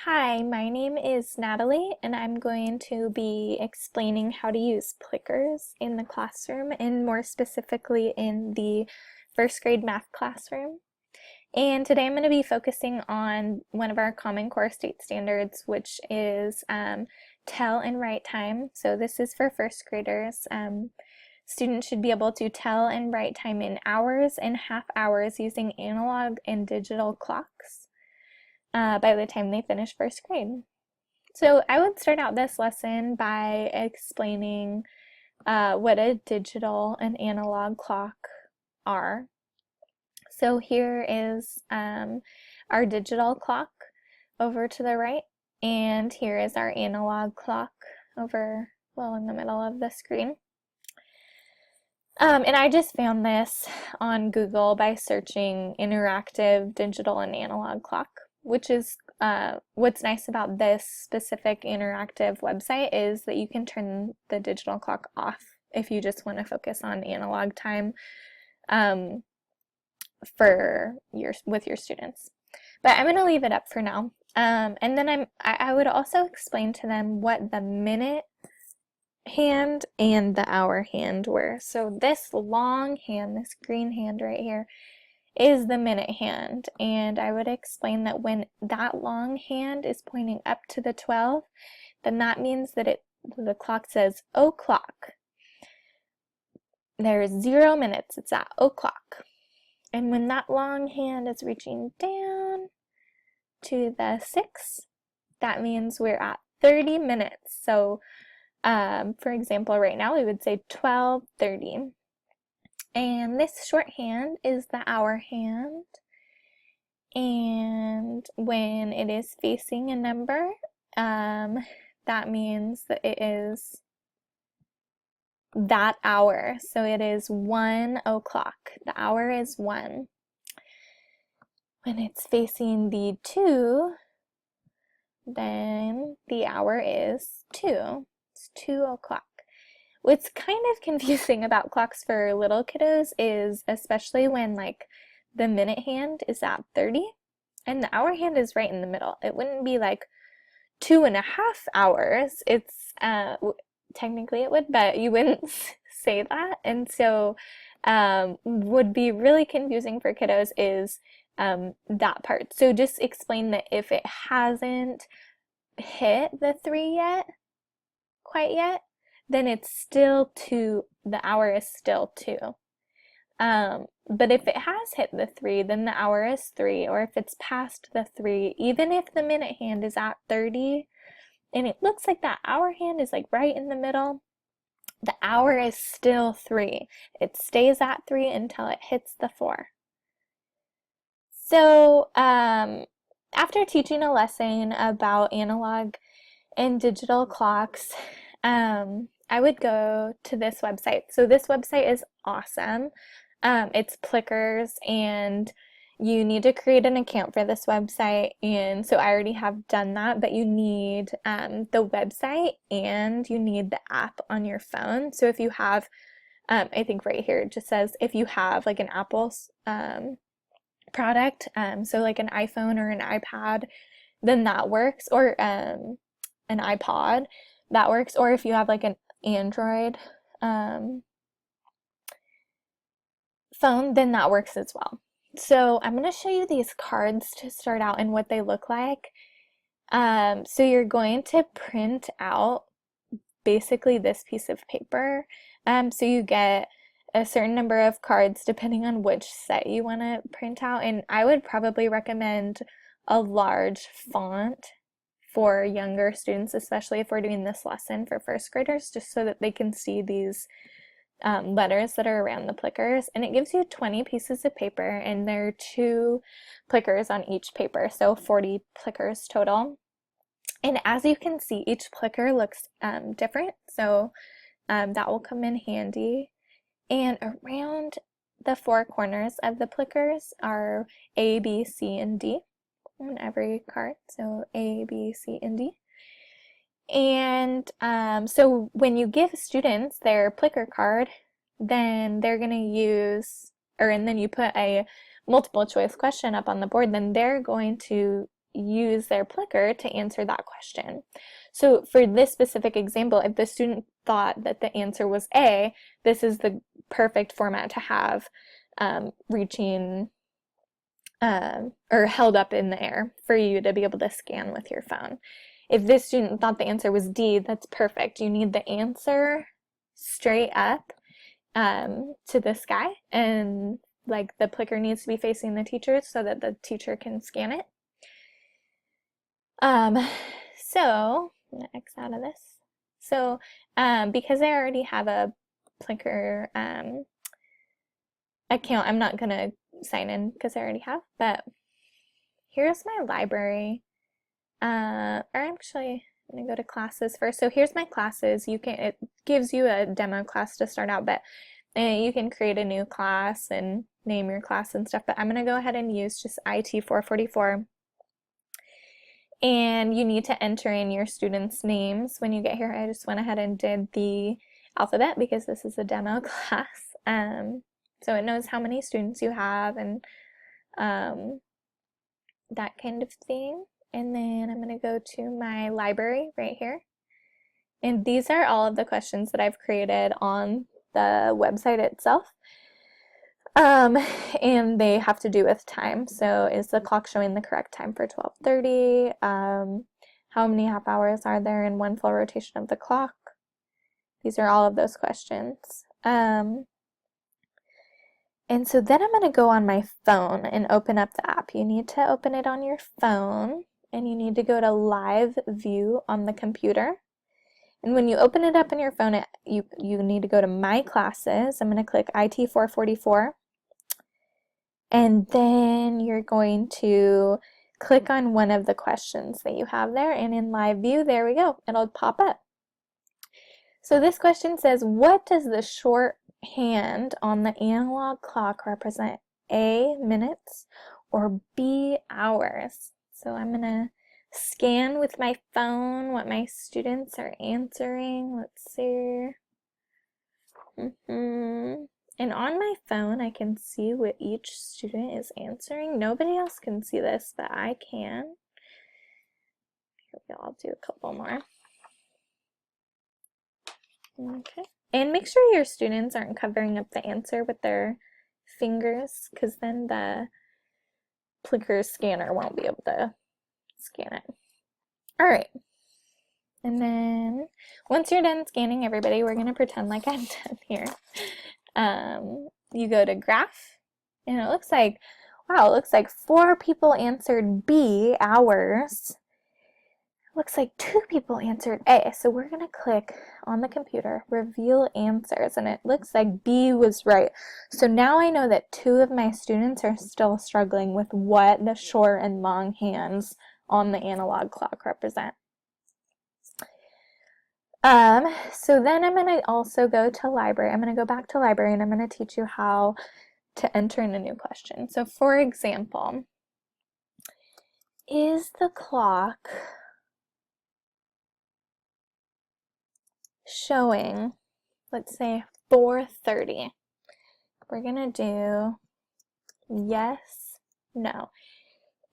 Hi, my name is Natalie, and I'm going to be explaining how to use Plickers in the classroom, and more specifically in the first grade math classroom. And today I'm going to be focusing on one of our Common Core state standards, which is tell and write time. So this is for first graders. Students should be able to tell and write time in hours and half hours using analog and digital clocks by the time they finish first grade. So I would start out this lesson by explaining what a digital and analog clock are. So here is our digital clock over to the right, and here is our analog clock over, well, in the middle of the screen. And I just found this on Google by searching interactive digital and analog clock, which is what's nice about this specific interactive website is that you can turn the digital clock off if you just want to focus on analog time with your students. But I'm going to leave it up for now. And then I would also explain to them what the minute hand and the hour hand were. So this long hand, this green hand right here, is the minute hand, and I would explain that when that long hand is pointing up to the 12, then that means that the clock says o'clock. There's 0 minutes, it's at o'clock. And when that long hand is reaching down to the 6, that means we're at 30 minutes. So for example, right now we would say 12:30. And this shorthand is the hour hand. And when it is facing a number, that means that it is that hour. So it is 1 o'clock. The hour is 1. When it's facing the 2, then the hour is 2. It's 2 o'clock. What's kind of confusing about clocks for little kiddos is especially when like the minute hand is at 30 and the hour hand is right in the middle. It wouldn't be like 2.5 hours. It's technically it would, but you wouldn't say that. And so would be really confusing for kiddos is that part. So just explain that if it hasn't hit the 3 yet, quite yet, then it's still 2, the hour is still 2. But if it has hit the 3, then the hour is 3, or if it's past the 3, even if the minute hand is at 30, and it looks like that hour hand is like right in the middle, the hour is still 3. It stays at 3 until it hits the 4. So, after teaching a lesson about analog and digital clocks, I would go to this website. So this website is awesome. It's Plickers, and you need to create an account for this website. And so I already have done that, but you need the website and you need the app on your phone. So if you have, I think right here it just says if you have like an Apple product, so like an iPhone or an iPad, then that works, or an iPod, that works, or if you have like an Android phone, then that works as well. So I'm going to show you these cards to start out and what they look like. So you're going to print out basically this piece of paper. So you get a certain number of cards depending on which set you want to print out, and I would probably recommend a large font for younger students, especially if we're doing this lesson for first graders, just so that they can see these letters that are around the Plickers. And it gives you 20 pieces of paper, and there are 2 Plickers on each paper, so 40 Plickers total. And as you can see, each Plicker looks different, so that will come in handy. And around the 4 corners of the Plickers are A, B, C, and D on every card, so A, B, C, and D. And so when you give students their Plicker card, then they're going to use, and then you put a multiple choice question up on the board, then they're going to use their Plicker to answer that question. So for this specific example, if the student thought that the answer was A, this is the perfect format to have reaching or held up in the air for you to be able to scan with your phone. If this student thought the answer was D, that's perfect. You need the answer straight up to the sky, and like the Plicker needs to be facing the teacher so that the teacher can scan it. So I'm gonna X out of this. So because I already have a Plicker account, I'm not gonna sign in because I already have, but here's my library. Or actually, I'm gonna go to classes first. So here's my classes. It gives you a demo class to start out, but you can create a new class and name your class and stuff. But I'm gonna go ahead and use just IT 444. And you need to enter in your students' names when you get here. I just went ahead and did the alphabet because this is a demo class. So it knows how many students you have and that kind of thing. And then I'm going to go to my library right here. And these are all of the questions that I've created on the website itself. And they have to do with time. So is the clock showing the correct time for 12:30? How many half hours are there in one full rotation of the clock? These are all of those questions. And so then I'm going to go on my phone and open up the app. You need to open it on your phone, and you need to go to Live View on the computer. And when you open it up on your phone, you need to go to My Classes. I'm going to click IT 444. And then you're going to click on one of the questions that you have there, and in Live View, there we go, it'll pop up. So this question says, what does the shorthand on the analog clock represent? A, minutes, or B, hours? So I'm going to scan with my phone what my students are answering. Let's see. And on my phone, I can see what each student is answering. Nobody else can see this, but I can. Here we go, I'll do a couple more. Okay. And make sure your students aren't covering up the answer with their fingers, because then the Plicker scanner won't be able to scan it. All right. And then once you're done scanning, everybody, we're going to pretend like I'm done here. You go to graph, and it looks like, wow, it looks like 4 people answered B, hours. It looks like 2 people answered A. So we're going to click on the computer, reveal answers, and it looks like B was right. So now I know that 2 of my students are still struggling with what the short and long hands on the analog clock represent. So then I'm going to also go to library. I'm going to go back to library, and I'm going to teach you how to enter in a new question. So for example, is the clock showing, let's say, 4:30? We're going to do yes, no.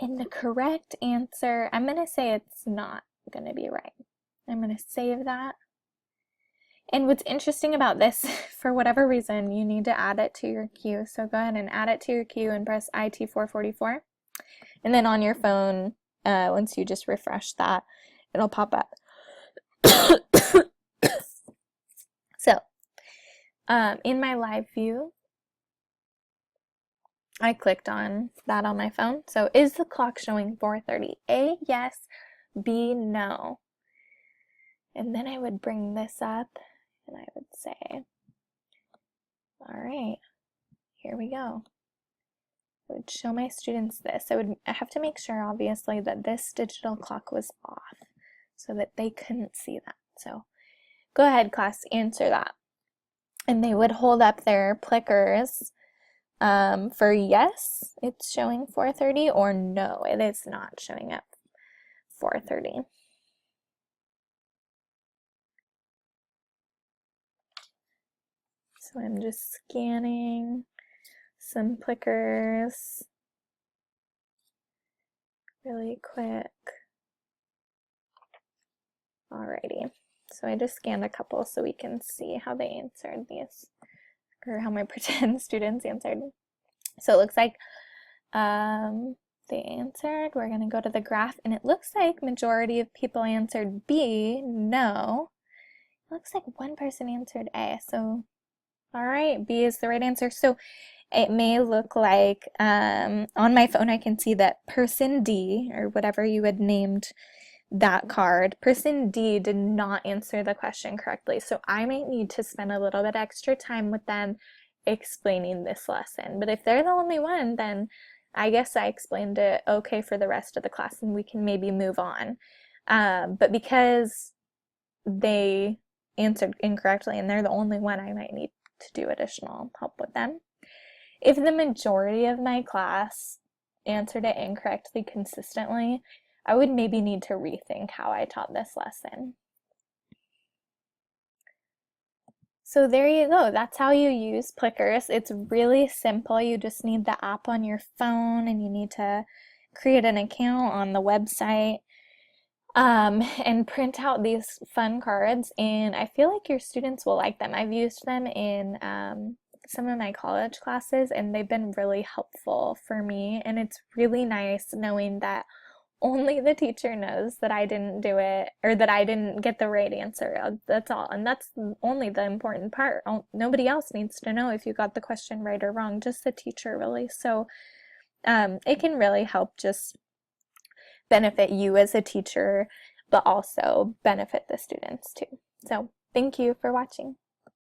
And the correct answer, I'm going to say it's not going to be right. I'm going to save that. And what's interesting about this, for whatever reason, you need to add it to your queue. So go ahead and add it to your queue and press IT 444. And then on your phone, once you just refresh that, it'll pop up. So, in my live view, I clicked on that on my phone. So is the clock showing 4:30? A, yes. B, no. And then I would bring this up and I would say, all right, here we go. I would show my students this. I have to make sure, obviously, that this digital clock was off so that they couldn't see that. So go ahead, class, answer that. And they would hold up their Plickers for yes, it's showing 4:30, or no, it is not showing up 4:30. So I'm just scanning some Plickers. really quick. Alrighty, so I just scanned a couple so we can see how they answered these, or how my pretend students answered. So it looks like they answered. We're going to go to the graph, and it looks like majority of people answered B, no. It looks like one person answered A, so all right, B is the right answer. So it may look like on my phone I can see that person D, or whatever you had named that card, person D did not answer the question correctly. So I might need to spend a little bit extra time with them explaining this lesson. But if they're the only one, then I guess I explained it okay for the rest of the class and we can maybe move on. But because they answered incorrectly and they're the only one, I might need to do additional help with them. If the majority of my class answered it incorrectly consistently, I would maybe need to rethink how I taught this lesson. So there you go. That's how you use Plickers. It's really simple. You just need the app on your phone and you need to create an account on the website and print out these fun cards. And I feel like your students will like them. I've used them in some of my college classes and they've been really helpful for me. And it's really nice knowing that only the teacher knows that I didn't do it or that I didn't get the right answer. That's all. And that's only the important part. Nobody else needs to know if you got the question right or wrong, just the teacher really. So it can really help just benefit you as a teacher, but also benefit the students too. So thank you for watching.